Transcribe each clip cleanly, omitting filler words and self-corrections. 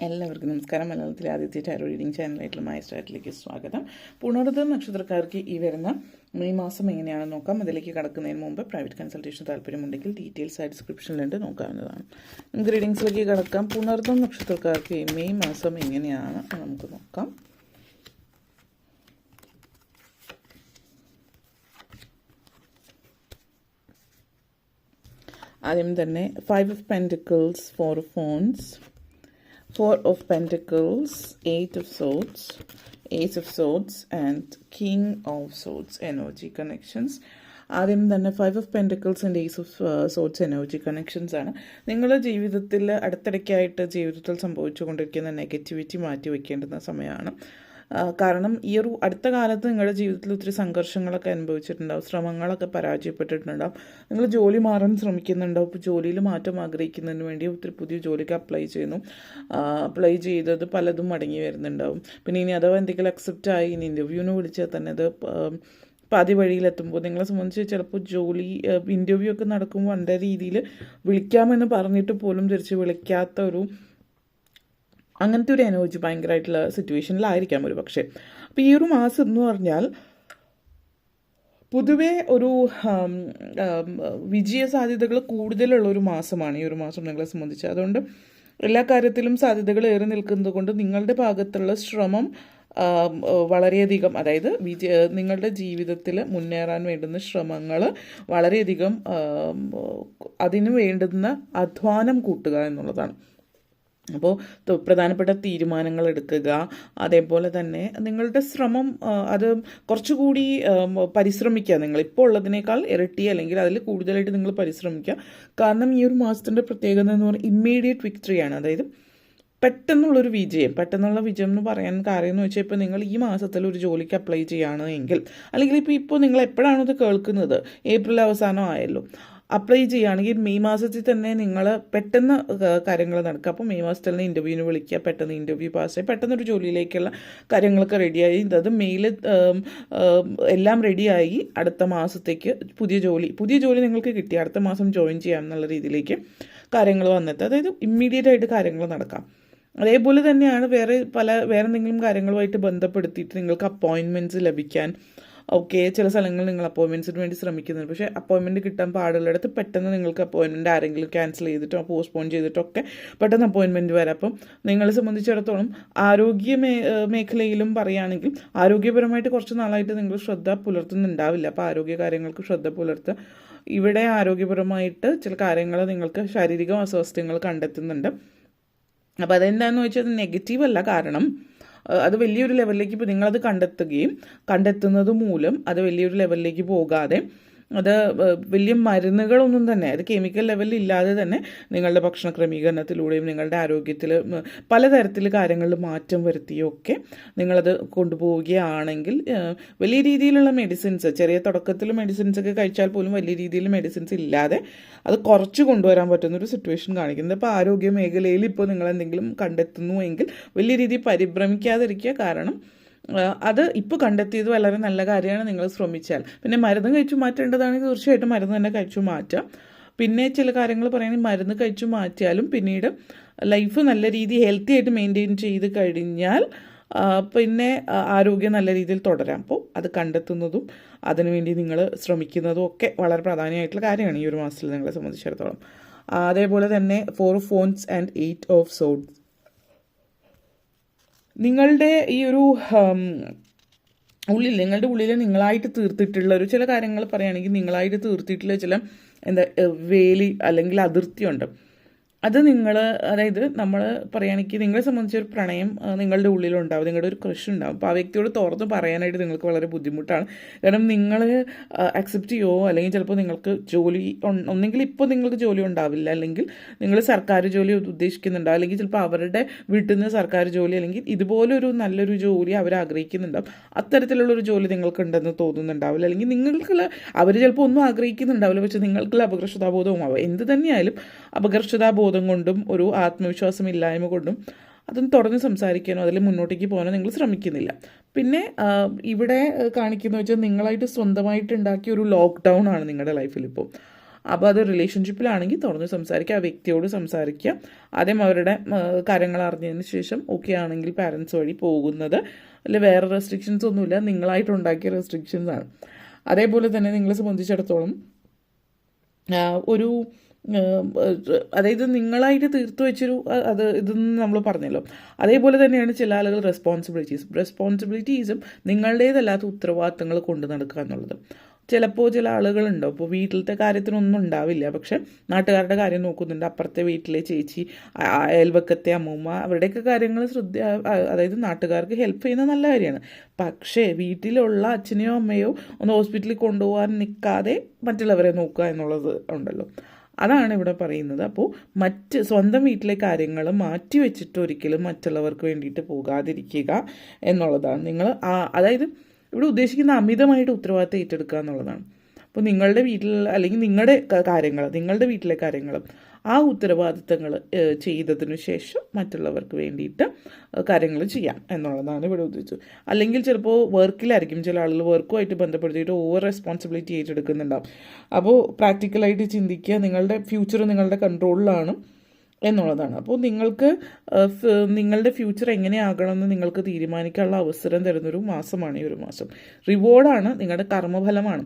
എല്ലാവർക്കും നമസ്കാരം. മലയാളത്തിലെ ആദ്യത്തെ ടാരോ റീഡിംഗ് ചാനലായിട്ടുള്ള മായ സ്റ്റാറ്റിലേക്ക് സ്വാഗതം. പുണർദം നക്ഷത്രക്കാർക്ക് ഈ വരുന്ന മെയ് മാസം എങ്ങനെയാണെന്ന് നോക്കാം. അതിലേക്ക് കടക്കുന്നതിന് മുമ്പ് പ്രൈവറ്റ് കൺസൾട്ടേഷൻ താല്പര്യമുണ്ടെങ്കിൽ ഡീറ്റെയിൽസ് ആയിട്ട് ഡിസ്ക്രിപ്ഷനിലുണ്ട്, നോക്കാവുന്നതാണ്. നമുക്ക് റീഡിങ്സിലേക്ക് കടക്കാം. പുണർദം നക്ഷത്രക്കാർക്ക് ഈ മെയ് മാസം എങ്ങനെയാണ് നമുക്ക് നോക്കാം. ആദ്യം തന്നെ 5 of Pentacles, 4 of Wands, 4 of Pentacles, 8 of Swords, Ace of Swords and King of Swords energy connections. ആദ്യം തന്നെ 5 of Pentacles and Ace of Swords energy connections ആണ്. നിങ്ങളുടെ ജീവിതത്തിൽ അടുത്തിടയ്ക്കായിട്ട് ജീവിതത്തിൽ സംഭവിച്ചുകൊണ്ടിരിക്കുന്ന നെഗറ്റിവിറ്റി മാറ്റി വയ്ക്കേണ്ടുന്ന സമയമാണ്. കാരണം ഈ ഒരു അടുത്ത കാലത്ത് നിങ്ങളുടെ ജീവിതത്തിൽ ഒത്തിരി സംഘർഷങ്ങളൊക്കെ അനുഭവിച്ചിട്ടുണ്ടാവും, ശ്രമങ്ങളൊക്കെ പരാജയപ്പെട്ടിട്ടുണ്ടാവും. നിങ്ങൾ ജോലി മാറാൻ ശ്രമിക്കുന്നുണ്ടാവും, ഇപ്പോൾ ജോലിയിൽ മാറ്റം ആഗ്രഹിക്കുന്നതിന് വേണ്ടി ഒത്തിരി പുതിയ ജോലിക്ക് അപ്ലൈ ചെയ്യുന്നു. അപ്ലൈ ചെയ്തത് പലതും മടങ്ങി വരുന്നുണ്ടാവും. പിന്നെ ഇനി അഥവാ എന്തെങ്കിലും അക്സെപ്റ്റ് ആയി ഇനി ഇൻ്റർവ്യൂവിന് വിളിച്ചാൽ തന്നെ അത് പാതി വഴിയിലെത്തുമ്പോൾ നിങ്ങളെ സംബന്ധിച്ച് ചിലപ്പോൾ ജോലി ഇൻ്റർവ്യൂ ഒക്കെ നടക്കുമ്പോൾ വളരെ രീതിയിൽ വിളിക്കാമെന്ന് പറഞ്ഞിട്ട് പോലും തിരിച്ച് വിളിക്കാത്ത ഒരു അങ്ങനത്തെ ഒരു എനർജി ഭയങ്കരമായിട്ടുള്ള സിറ്റുവേഷനിലായിരിക്കാം ഒരു പക്ഷേ. അപ്പോൾ ഈ ഒരു മാസം എന്ന് പറഞ്ഞാൽ പൊതുവേ ഒരു വിജയ സാധ്യതകൾ കൂടുതലുള്ള ഒരു മാസമാണ് ഈ ഒരു മാസം നിങ്ങളെ സംബന്ധിച്ച്. അതുകൊണ്ട് എല്ലാ കാര്യത്തിലും സാധ്യതകൾ ഏറി നിൽക്കുന്നത് കൊണ്ട് നിങ്ങളുടെ ഭാഗത്തുള്ള ശ്രമം വളരെയധികം, അതായത് നിങ്ങളുടെ ജീവിതത്തിൽ മുന്നേറാൻ വേണ്ടുന്ന ശ്രമങ്ങൾ വളരെയധികം അതിന് വേണ്ടുന്ന അധ്വാനം കൂട്ടുക എന്നുള്ളതാണ്. അപ്പോൾ പ്രധാനപ്പെട്ട തീരുമാനങ്ങൾ എടുക്കുക, അതേപോലെ തന്നെ നിങ്ങളുടെ ശ്രമം അത് കുറച്ചുകൂടി പരിശ്രമിക്കുക. നിങ്ങളിപ്പോൾ ഉള്ളതിനേക്കാൾ ഇരട്ടി അല്ലെങ്കിൽ അതിൽ കൂടുതലായിട്ട് നിങ്ങൾ പരിശ്രമിക്കുക. കാരണം ഈ ഒരു മാസത്തിൻ്റെ പ്രത്യേകത എന്ന് പറഞ്ഞാൽ ഇമ്മീഡിയറ്റ് വിക്ടറിയാണ്. അതായത് പെട്ടെന്നുള്ള വിജയം എന്ന് പറയാൻ കാര്യം എന്ന് വെച്ചാൽ ഇപ്പോൾ നിങ്ങൾ ഈ മാസത്തിൽ ഒരു ജോലിക്ക് അപ്ലൈ ചെയ്യുകയാണ് എങ്കിൽ, അല്ലെങ്കിൽ ഇപ്പോൾ നിങ്ങൾ എപ്പോഴാണോ ഇത് കേൾക്കുന്നത്, ഏപ്രിൽ അവസാനം ആയല്ലോ, അപ്ലൈ ചെയ്യുകയാണെങ്കിൽ മെയ് മാസത്തിൽ തന്നെ നിങ്ങൾ പെട്ടെന്ന് കാര്യങ്ങൾ നടക്കുക. അപ്പോൾ മെയ് മാസത്തിൽ തന്നെ ഇൻ്റർവ്യൂവിന് വിളിക്കുക, പെട്ടെന്ന് ഇൻ്റർവ്യൂ പാസ്സായി പെട്ടെന്നൊരു ജോലിയിലേക്കുള്ള കാര്യങ്ങളൊക്കെ റെഡിയായി, അത് മെയിൽ എല്ലാം റെഡിയായി അടുത്ത മാസത്തേക്ക് പുതിയ ജോലി നിങ്ങൾക്ക് കിട്ടി, അടുത്ത മാസം ജോയിൻ ചെയ്യാം എന്നുള്ള രീതിയിലേക്ക് കാര്യങ്ങൾ വന്നെത്തുക. അതായത് ഇമ്മീഡിയറ്റ് ആയിട്ട് കാര്യങ്ങൾ നടക്കാം. അതേപോലെ തന്നെയാണ് വേറെ എന്തെങ്കിലും കാര്യങ്ങളുമായിട്ട് ബന്ധപ്പെടുത്തിയിട്ട് നിങ്ങൾക്ക് അപ്പോയിൻമെൻറ്റ്സ് ലഭിക്കാൻ. ഓക്കെ, ചില സ്ഥലങ്ങളിൽ നിങ്ങൾ അപ്പോയിൻമെൻറ്റ്സിന് വേണ്ടി ശ്രമിക്കുന്നുണ്ട്, പക്ഷേ അപ്പോയിൻമെൻറ്റ് കിട്ടാൻ പാടുള്ളിടത്ത് പെട്ടെന്ന് നിങ്ങൾക്ക് അപ്പോയിൻമെൻറ്റ് ആരെങ്കിലും ക്യാൻസൽ ചെയ്തിട്ടോ പോസ്റ്റ്പോൺ ചെയ്തിട്ടൊക്കെ പെട്ടെന്ന് അപ്പോയിൻമെൻറ്റ് വരാം. അപ്പം നിങ്ങളെ സംബന്ധിച്ചിടത്തോളം മേഖലയിലും പറയുകയാണെങ്കിൽ ആരോഗ്യപരമായിട്ട് കുറച്ച് നാളായിട്ട് നിങ്ങൾ ശ്രദ്ധ പുലർത്തുന്നുണ്ടാവില്ല. അപ്പോൾ ആരോഗ്യ കാര്യങ്ങൾക്ക് ശ്രദ്ധ പുലർത്തുക. ഇവിടെ ആരോഗ്യപരമായിട്ട് ചില കാര്യങ്ങൾ നിങ്ങൾക്ക് ശാരീരിക അസ്വാസ്ഥ്യങ്ങൾ കണ്ടെത്തുന്നുണ്ട്. അപ്പോൾ അതെന്താണെന്ന് വെച്ചാൽ അത് നെഗറ്റീവ് അല്ല, കാരണം അത് വലിയൊരു ലെവലിലേക്ക് ഇപ്പോൾ നിങ്ങളത് കണ്ടെത്തുന്നത് മൂലം അത് വലിയൊരു ലെവലിലേക്ക് പോകാതെ അത് വലിയ മരുന്നുകളൊന്നും തന്നെ, അത് കെമിക്കൽ ലെവലിൽ ഇല്ലാതെ തന്നെ നിങ്ങളുടെ ഭക്ഷണ ക്രമീകരണത്തിലൂടെയും നിങ്ങളുടെ ആരോഗ്യത്തിൽ പലതരത്തിൽ കാര്യങ്ങളിൽ മാറ്റം വരുത്തിയൊക്കെ നിങ്ങളത് കൊണ്ടുപോവുകയാണെങ്കിൽ വലിയ രീതിയിലുള്ള മെഡിസിൻസ്, ചെറിയ തുടക്കത്തിൽ മെഡിസിൻസൊക്കെ കഴിച്ചാൽ പോലും വലിയ രീതിയിൽ മെഡിസിൻസ് ഇല്ലാതെ അത് കുറച്ച് കൊണ്ടുവരാൻ പറ്റുന്നൊരു സിറ്റുവേഷൻ കാണിക്കുന്നത്. ഇപ്പോൾ ആരോഗ്യ മേഖലയിൽ ഇപ്പോൾ നിങ്ങളെന്തെങ്കിലും കണ്ടെത്തുന്നുവെങ്കിൽ വലിയ രീതിയിൽ പരിഭ്രമിക്കാതിരിക്കുക. കാരണം അത് ഇപ്പോൾ കണ്ടെത്തിയത് വളരെ നല്ല കാര്യമാണ്. നിങ്ങൾ ശ്രമിച്ചാൽ പിന്നെ മരുന്ന് കഴിച്ചു മാറ്റേണ്ടതാണെങ്കിൽ തീർച്ചയായിട്ടും മരുന്ന് തന്നെ കഴിച്ചു മാറ്റാം. പിന്നെ ചില കാര്യങ്ങൾ പറയുകയാണെങ്കിൽ മരുന്ന് കഴിച്ചു മാറ്റിയാലും പിന്നീട് ലൈഫ് നല്ല രീതിയിൽ ഹെൽത്തി ആയിട്ട് മെയിൻറ്റെയിൻ ചെയ്ത് കഴിഞ്ഞാൽ പിന്നെ ആരോഗ്യം നല്ല രീതിയിൽ തുടരാം. അപ്പോൾ അത് കണ്ടെത്തുന്നതും അതിനുവേണ്ടി നിങ്ങൾ ശ്രമിക്കുന്നതും ഒക്കെ വളരെ പ്രാധാന്യമായിട്ടുള്ള കാര്യമാണ് ഈ ഒരു മാസത്തിൽ നിങ്ങളെ സംബന്ധിച്ചിടത്തോളം. അതേപോലെ തന്നെ 4 of Wands and 8 of Swords. നിങ്ങളുടെ ഈ ഒരു നിങ്ങളുടെ ഉള്ളിൽ നിങ്ങളായിട്ട് തീർത്തിട്ടുള്ള ചില കാര്യങ്ങൾ പറയുകയാണെങ്കിൽ നിങ്ങളായിട്ട് തീർത്തിട്ടുള്ള ചില വേലി അല്ലെങ്കിൽ അതിർത്തിയുണ്ട്. അത് അതായത് നമ്മൾ പറയുകയാണെങ്കിൽ നിങ്ങളെ സംബന്ധിച്ചൊരു പ്രണയം നിങ്ങളുടെ ഉള്ളിലുണ്ടാവും, നിങ്ങളുടെ ഒരു ക്രഷ് ഉണ്ടാവും. അപ്പോൾ ആ വ്യക്തിയോട് തുറന്ന് പറയാനായിട്ട് നിങ്ങൾക്ക് വളരെ ബുദ്ധിമുട്ടാണ്. കാരണം നിങ്ങൾ അക്സെപ്റ്റ് ചെയ്യുമോ, അല്ലെങ്കിൽ ചിലപ്പോൾ നിങ്ങൾക്ക് ജോലി ഒന്നെങ്കിൽ ഇപ്പോൾ നിങ്ങൾക്ക് ജോലി ഉണ്ടാവില്ല, അല്ലെങ്കിൽ നിങ്ങൾ സർക്കാർ ജോലി ഉദ്ദേശിക്കുന്നുണ്ടാവും, അല്ലെങ്കിൽ ചിലപ്പോൾ അവരുടെ വീട്ടിൽ നിന്ന് സർക്കാർ ജോലി അല്ലെങ്കിൽ ഇതുപോലൊരു നല്ലൊരു ജോലി അവർ ആഗ്രഹിക്കുന്നുണ്ടാവും. അത്തരത്തിലുള്ളൊരു ജോലി നിങ്ങൾക്കുണ്ടെന്ന് തോന്നുന്നുണ്ടാവില്ല, അല്ലെങ്കിൽ അവർ ചിലപ്പോൾ ഒന്നും ആഗ്രഹിക്കുന്നുണ്ടാവില്ല, പക്ഷേ നിങ്ങൾക്കുള്ള അപകർഷതാബോധവും ആവും. എന്ത് തന്നെയായാലും അപകർഷതാബോധം കൊണ്ടും ഒരു ആത്മവിശ്വാസമില്ലായ്മ കൊണ്ടും അതൊന്ന് തുറന്ന് സംസാരിക്കാനോ അതിൽ മുന്നോട്ടേക്ക് പോകാനോ നിങ്ങൾ ശ്രമിക്കുന്നില്ല. പിന്നെ ഇവിടെ കാണിക്കുന്ന വെച്ചാൽ നിങ്ങളായിട്ട് സ്വന്തമായിട്ട് ഉണ്ടാക്കിയ ഒരു ലോക്ക്ഡൗൺ ആണ് നിങ്ങളുടെ ലൈഫിൽ ഇപ്പോൾ. അപ്പോൾ അത് റിലേഷൻഷിപ്പിലാണെങ്കിൽ തുറന്ന് സംസാരിക്കുക, ആ വ്യക്തിയോട് സംസാരിക്കുക. ആദ്യം അവരുടെ കാര്യങ്ങൾ അറിഞ്ഞതിന് ശേഷം ഓക്കെ ആണെങ്കിൽ പാരൻസ് വഴി പോകുന്നത്. അല്ലെ വേറെ റെസ്ട്രിക്ഷൻസ് ഒന്നുമില്ല, നിങ്ങളായിട്ടുണ്ടാക്കിയ റെസ്ട്രിക്ഷൻസ് ആണ്. അതേപോലെ തന്നെ നിങ്ങളെ സംബന്ധിച്ചിടത്തോളം ഒരു അതായത് നിങ്ങളായിട്ട് തീർത്തു വെച്ചൊരു അത് ഇതെന്ന് നമ്മൾ പറഞ്ഞല്ലോ. അതേപോലെ തന്നെയാണ് ചില ആളുകൾ റെസ്പോൺസിബിലിറ്റീസും നിങ്ങളുടേതല്ലാത്ത ഉത്തരവാദിത്തങ്ങൾ കൊണ്ട് നടക്കുക എന്നുള്ളത്. ചിലപ്പോൾ ചില ആളുകളുണ്ടാവും, ഇപ്പോൾ വീട്ടിലത്തെ കാര്യത്തിനൊന്നും ഉണ്ടാവില്ല, പക്ഷെ നാട്ടുകാരുടെ കാര്യം നോക്കുന്നുണ്ട്. അപ്പുറത്തെ വീട്ടിലെ ചേച്ചി, അയൽവക്കത്തെ അമ്മൂമ്മ, അവരുടെയൊക്കെ കാര്യങ്ങൾ അതായത് നാട്ടുകാർക്ക് ഹെൽപ്പ് ചെയ്യുന്നത് നല്ല കാര്യമാണ്. പക്ഷേ വീട്ടിലുള്ള അച്ഛനെയോ അമ്മയോ ഒന്ന് ഹോസ്പിറ്റലിൽ കൊണ്ടുപോകാൻ നിൽക്കാതെ മറ്റുള്ളവരെ നോക്കുക എന്നുള്ളത് ഉണ്ടല്ലോ, അതാണ് ഇവിടെ പറയുന്നത്. അപ്പോൾ സ്വന്തം വീട്ടിലെ കാര്യങ്ങൾ മാറ്റി വെച്ചിട്ട് ഒരിക്കലും മറ്റുള്ളവർക്ക് വേണ്ടിയിട്ട് പോകാതിരിക്കുക എന്നുള്ളതാണ്. നിങ്ങൾ അതായത് ഇവിടെ ഉദ്ദേശിക്കുന്ന അമിതമായിട്ട് ഉത്തരവാദിത്തം ഏറ്റെടുക്കുക എന്നുള്ളതാണ്. അപ്പോൾ നിങ്ങളുടെ വീട്ടിൽ അല്ലെങ്കിൽ നിങ്ങളുടെ വീട്ടിലെ കാര്യങ്ങൾ ആ ഉത്തരവാദിത്തങ്ങൾ ചെയ്തതിനു ശേഷം മറ്റുള്ളവർക്ക് വേണ്ടിയിട്ട് കാര്യങ്ങൾ ചെയ്യാം എന്നുള്ളതാണ് ഇവിടെ ഉദ്ദേശിച്ചത്. അല്ലെങ്കിൽ ചിലപ്പോൾ വർക്കിലായിരിക്കും ചില ആളുകൾ വർക്കുമായിട്ട് ബന്ധപ്പെടുത്തിയിട്ട് ഓവർ റെസ്പോൺസിബിലിറ്റി ഏറ്റെടുക്കുന്നുണ്ടാവും. അപ്പോൾ പ്രാക്ടിക്കലായിട്ട് ചിന്തിക്കുക, നിങ്ങളുടെ ഫ്യൂച്ചർ നിങ്ങളുടെ കൺട്രോളിലാണ് എന്നുള്ളതാണ്. അപ്പോൾ നിങ്ങൾക്ക് നിങ്ങളുടെ ഫ്യൂച്ചർ എങ്ങനെയാകണമെന്ന് നിങ്ങൾക്ക് തീരുമാനിക്കാനുള്ള അവസരം തരുന്നൊരു മാസമാണ് ഈ ഒരു മാസം. റിവാർഡാണ്, നിങ്ങളുടെ കർമ്മഫലമാണ്.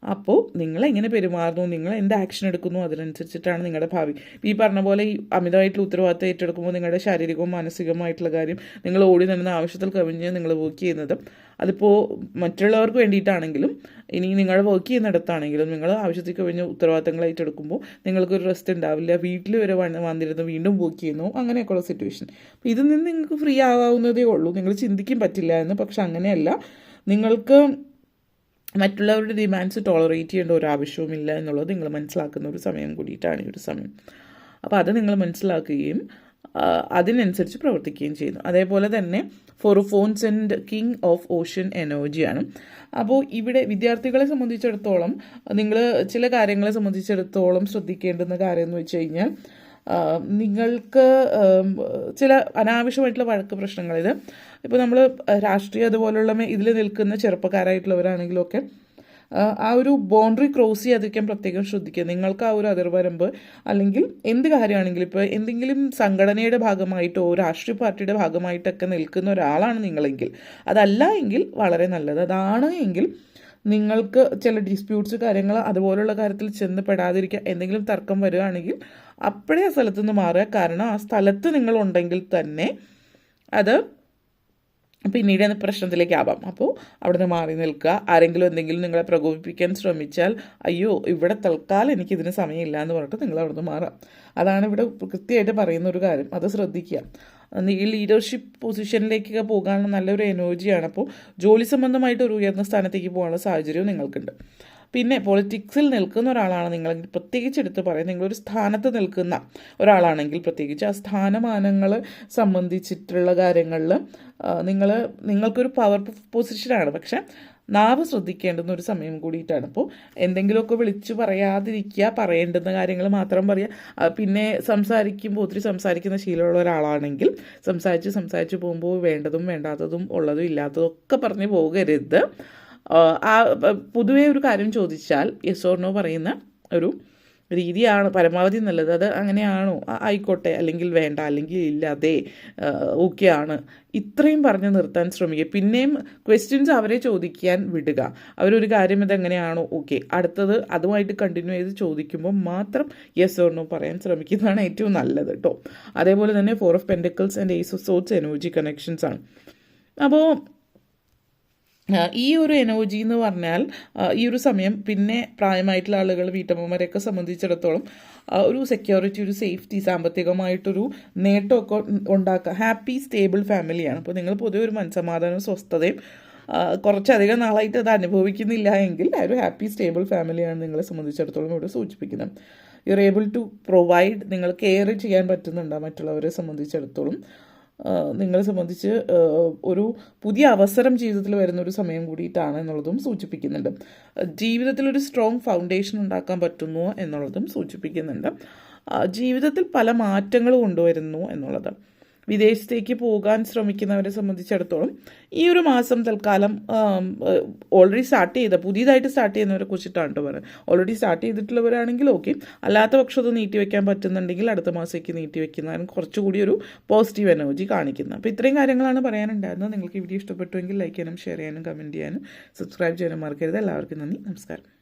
അപ്പോൾ നിങ്ങളെങ്ങനെ പെരുമാറുന്നു, നിങ്ങൾ എന്ത് ആക്ഷൻ എടുക്കുന്നു, അതിനനുസരിച്ചിട്ടാണ് നിങ്ങളുടെ ഭാവി. ഈ പറഞ്ഞ പോലെ ഈ അമിതമായിട്ടുള്ള ഉത്തരവാദിത്തം ഏറ്റെടുക്കുമ്പോൾ നിങ്ങളുടെ ശാരീരികവും മാനസികവുമായിട്ടുള്ള കാര്യം നിങ്ങൾ ഓടി നടന്ന ആവശ്യത്തിൽ കവിഞ്ഞ് നിങ്ങൾ വർക്ക് ചെയ്യുന്നത്, അതിപ്പോൾ മറ്റുള്ളവർക്ക് വേണ്ടിയിട്ടാണെങ്കിലും ഇനി നിങ്ങൾ വർക്ക് ചെയ്യുന്നിടത്താണെങ്കിലും നിങ്ങൾ ആവശ്യത്തിൽ കവിഞ്ഞ് ഉത്തരവാദിത്തങ്ങൾ ഏറ്റെടുക്കുമ്പോൾ നിങ്ങൾക്കൊരു റെസ്റ്റ് ഉണ്ടാവില്ല. വീട്ടിൽ വരെ വന്നിരുന്ന് വീണ്ടും വർക്ക് ചെയ്യുന്നു, അങ്ങനെയൊക്കെയുള്ള സിറ്റുവേഷൻ. അപ്പോൾ ഇതിൽ നിന്ന് നിങ്ങൾക്ക് ഫ്രീ ആകാവുന്നതേ ഉള്ളൂ. നിങ്ങൾ ചിന്തിക്കാൻ പറ്റില്ല എന്ന്, പക്ഷെ അങ്ങനെയല്ല. നിങ്ങൾക്ക് മറ്റുള്ളവരുടെ ഡിമാൻഡ്സ് ടോളറേറ്റ് ചെയ്യേണ്ട ഒരു ആവശ്യവുമില്ല എന്നുള്ളത് നിങ്ങൾ മനസ്സിലാക്കുന്ന ഒരു സമയം കൂടിയിട്ടാണ് ഈ ഒരു സമയം. അപ്പോൾ അത് നിങ്ങൾ മനസ്സിലാക്കുകയും അതിനനുസരിച്ച് പ്രവർത്തിക്കുകയും ചെയ്യുന്നു. അതേപോലെ തന്നെ ഫോർ ഫോൺസ് ആൻഡ് കിങ് ഓഫ് ഓഷ്യൻ എനർജിയാണ്. അപ്പോൾ ഇവിടെ വിദ്യാർത്ഥികളെ സംബന്ധിച്ചിടത്തോളം നിങ്ങൾ ചില കാര്യങ്ങളെ സംബന്ധിച്ചിടത്തോളം ശ്രദ്ധിക്കേണ്ടുന്ന കാര്യം എന്ന് വെച്ച് കഴിഞ്ഞാൽ, നിങ്ങൾക്ക് ചില അനാവശ്യമായിട്ടുള്ള വഴക്ക് പ്രശ്നങ്ങൾ, ഇത് ഇപ്പോൾ നമ്മൾ രാഷ്ട്രീയ അതുപോലുള്ള ഇതിൽ നിൽക്കുന്ന ചെറുപ്പക്കാരായിട്ടുള്ളവരാണെങ്കിലൊക്കെ ആ ഒരു ബൗണ്ടറി ക്രോസ് ചെയ്യാതിരിക്കാൻ പ്രത്യേകം ശ്രദ്ധിക്കുക. നിങ്ങൾക്ക് ആ ഒരു അതിർവരമ്പ് അല്ലെങ്കിൽ എന്ത് കാര്യമാണെങ്കിലും, ഇപ്പോൾ എന്തെങ്കിലും സംഘടനയുടെ ഭാഗമായിട്ടോ രാഷ്ട്രീയ പാർട്ടിയുടെ ഭാഗമായിട്ടൊക്കെ നിൽക്കുന്ന ഒരാളാണ് നിങ്ങളെങ്കിൽ, അതല്ല എങ്കിൽ വളരെ നല്ലത്. അതാണ് എങ്കിൽ നിങ്ങൾക്ക് ചില ഡിസ്പ്യൂട്ട്സ് കാര്യങ്ങൾ അതുപോലുള്ള കാര്യത്തിൽ ചെന്ന് പെടാതിരിക്കുക. എന്തെങ്കിലും തർക്കം വരികയാണെങ്കിൽ അപ്പോഴേ ആ സ്ഥലത്തു നിന്ന് മാറുക. കാരണം ആ സ്ഥലത്ത് നിങ്ങളുണ്ടെങ്കിൽ തന്നെ അത് പിന്നീട് പ്രശ്നത്തിലേക്ക് ആവാം. അപ്പോൾ അവിടെ നിന്ന് മാറി നിൽക്കുക. ആരെങ്കിലും എന്തെങ്കിലും നിങ്ങളെ പ്രകോപിപ്പിക്കാൻ ശ്രമിച്ചാൽ, അയ്യോ ഇവിടെ തൽക്കാലം എനിക്കിതിന് സമയമില്ല എന്ന് പറഞ്ഞിട്ട് നിങ്ങൾ അവിടെ നിന്ന് മാറാം. അതാണ് ഇവിടെ കൃത്യമായിട്ട് പറയുന്ന ഒരു കാര്യം, അത് ശ്രദ്ധിക്കുക. ഈ ലീഡർഷിപ്പ് പൊസിഷനിലേക്കൊക്കെ പോകാനുള്ള നല്ലൊരു എനർജിയാണ്. അപ്പോൾ ജോലി സംബന്ധമായിട്ട് ഒരു ഉയർന്ന സ്ഥാനത്തേക്ക് പോകാനുള്ള സാഹചര്യവും നിങ്ങൾക്കുണ്ട്. പിന്നെ പൊളിറ്റിക്സിൽ നിൽക്കുന്ന ഒരാളാണ് നിങ്ങളെങ്കിൽ പ്രത്യേകിച്ച് എടുത്ത് പറയാം, നിങ്ങളൊരു സ്ഥാനത്ത് നിൽക്കുന്ന ഒരാളാണെങ്കിൽ പ്രത്യേകിച്ച് ആ സ്ഥാനമാനങ്ങൾ സംബന്ധിച്ചിട്ടുള്ള കാര്യങ്ങളിൽ നിങ്ങൾക്കൊരു പവർ പൊസിഷനാണ്. പക്ഷേ നാവ് ശ്രദ്ധിക്കേണ്ടുന്ന ഒരു സമയം കൂടിയിട്ടാണ്. അപ്പോൾ എന്തെങ്കിലുമൊക്കെ വിളിച്ചു പറയാതിരിക്കുക, പറയേണ്ടുന്ന കാര്യങ്ങൾ മാത്രം പറയുക. പിന്നെ ഒത്തിരി സംസാരിക്കുന്ന ശീലമുള്ള ഒരാളാണെങ്കിൽ സംസാരിച്ച് പോകുമ്പോൾ വേണ്ടതും വേണ്ടാത്തതും ഉള്ളതും ഇല്ലാത്തതും ഒക്കെ പറഞ്ഞ് പോകരുത്. പൊതുവേ ഒരു കാര്യം ചോദിച്ചാൽ യെസ് ഓർ നോ പറയുന്ന ഒരു രീതിയാണ് പരമാവധി നല്ലത്. അത് അങ്ങനെയാണോ, ആയിക്കോട്ടെ, അല്ലെങ്കിൽ വേണ്ട, അല്ലെങ്കിൽ ഇല്ല, അതെ, ഓക്കെ ആണ്, ഇത്രയും പറഞ്ഞ് നിർത്താൻ ശ്രമിക്കുക. പിന്നെയും ക്വസ്റ്റ്യൻസ് അവരെ ചോദിക്കാൻ വിടുക. അവരൊരു കാര്യം ഇതെങ്ങനെയാണോ, ഓക്കെ, അടുത്തത് അതുമായിട്ട് കണ്ടിന്യൂ ചെയ്ത് ചോദിക്കുമ്പോൾ മാത്രം യെസ് ഓർ നോ പറയാൻ ശ്രമിക്കുന്നതാണ് ഏറ്റവും നല്ലത് കേട്ടോ. അതേപോലെ തന്നെ 4 of pentacles and ace of swords energy connections ആണ്. അപ്പോൾ ഈ ഒരു എനർജി എന്ന് പറഞ്ഞാൽ ഈ ഒരു സമയം പിന്നെ പ്രായമായിട്ടുള്ള ആളുകൾ, വീട്ടമ്മമാരെയൊക്കെ സംബന്ധിച്ചിടത്തോളം ഒരു സെക്യൂരിറ്റി, ഒരു സേഫ്റ്റി, സാമ്പത്തികമായിട്ടൊരു നേട്ടമൊക്കെ ഉണ്ടാക്കുക. ഹാപ്പി സ്റ്റേബിൾ ഫാമിലിയാണ്. അപ്പോൾ നിങ്ങൾ പൊതുവെ ഒരു മനസ്സമാധാനവും സ്വസ്ഥതയും കുറച്ചധികം നാളായിട്ട് അത് അനുഭവിക്കുന്നില്ല എങ്കിൽ ആ ഒരു ഹാപ്പി സ്റ്റേബിൾ ഫാമിലിയാണ് നിങ്ങളെ സംബന്ധിച്ചിടത്തോളം ഇവിടെ സൂചിപ്പിക്കുന്നത്. You are able to provide, നിങ്ങൾ കെയർ ചെയ്യാൻ പറ്റുന്നുണ്ട് മറ്റുള്ളവരെ സംബന്ധിച്ചിടത്തോളം. നിങ്ങളെ സംബന്ധിച്ച് ഒരു പുതിയ അവസരം ജീവിതത്തിൽ വരുന്നൊരു സമയം കൂടിയിട്ടാണ് എന്നുള്ളതും സൂചിപ്പിക്കുന്നുണ്ട്. ജീവിതത്തിലൊരു സ്ട്രോങ് ഫൗണ്ടേഷൻ ഉണ്ടാക്കാൻ പറ്റുന്നു എന്നുള്ളതും സൂചിപ്പിക്കുന്നുണ്ട്. ജീവിതത്തിൽ പല മാറ്റങ്ങൾ കൊണ്ടുവരുന്നു എന്നുള്ളത്. വിദേശത്തേക്ക് പോകാൻ ശ്രമിക്കുന്നവരെ സംബന്ധിച്ചിടത്തോളം ഈ ഒരു മാസം തൽക്കാലം ഓൾറെഡി പുതിയതായിട്ട് സ്റ്റാർട്ട് ചെയ്യുന്നവരെ കുറിച്ചിട്ടാണ് കേട്ടോ പറയുന്നത്. ഓൾറെഡി സ്റ്റാർട്ട് ചെയ്തിട്ടുള്ളവരാണെങ്കിൽ ഓക്കെ, അല്ലാത്ത പക്ഷം അത് നീട്ടി വയ്ക്കാൻ പറ്റുന്നുണ്ടെങ്കിൽ അടുത്ത മാസത്തേക്ക് നീട്ടി വയ്ക്കുന്നതാണ് കുറച്ചുകൂടി ഒരു പോസിറ്റീവ് എനർജി കാണിക്കുന്നത്. അപ്പോൾ ഇത്രയും കാര്യങ്ങളാണ് പറയാനുണ്ടായിരുന്നത്. നിങ്ങൾക്ക് ഈ വീഡിയോ ഇഷ്ടപ്പെട്ടുവെങ്കിൽ ലൈക്ക് ചെയ്യാനും ഷെയർ ചെയ്യാനും കമൻറ്റ് ചെയ്യാനും സബ്സ്ക്രൈബ് ചെയ്യാനും മറക്കരുത്. എല്ലാവർക്കും നന്ദി, നമസ്കാരം.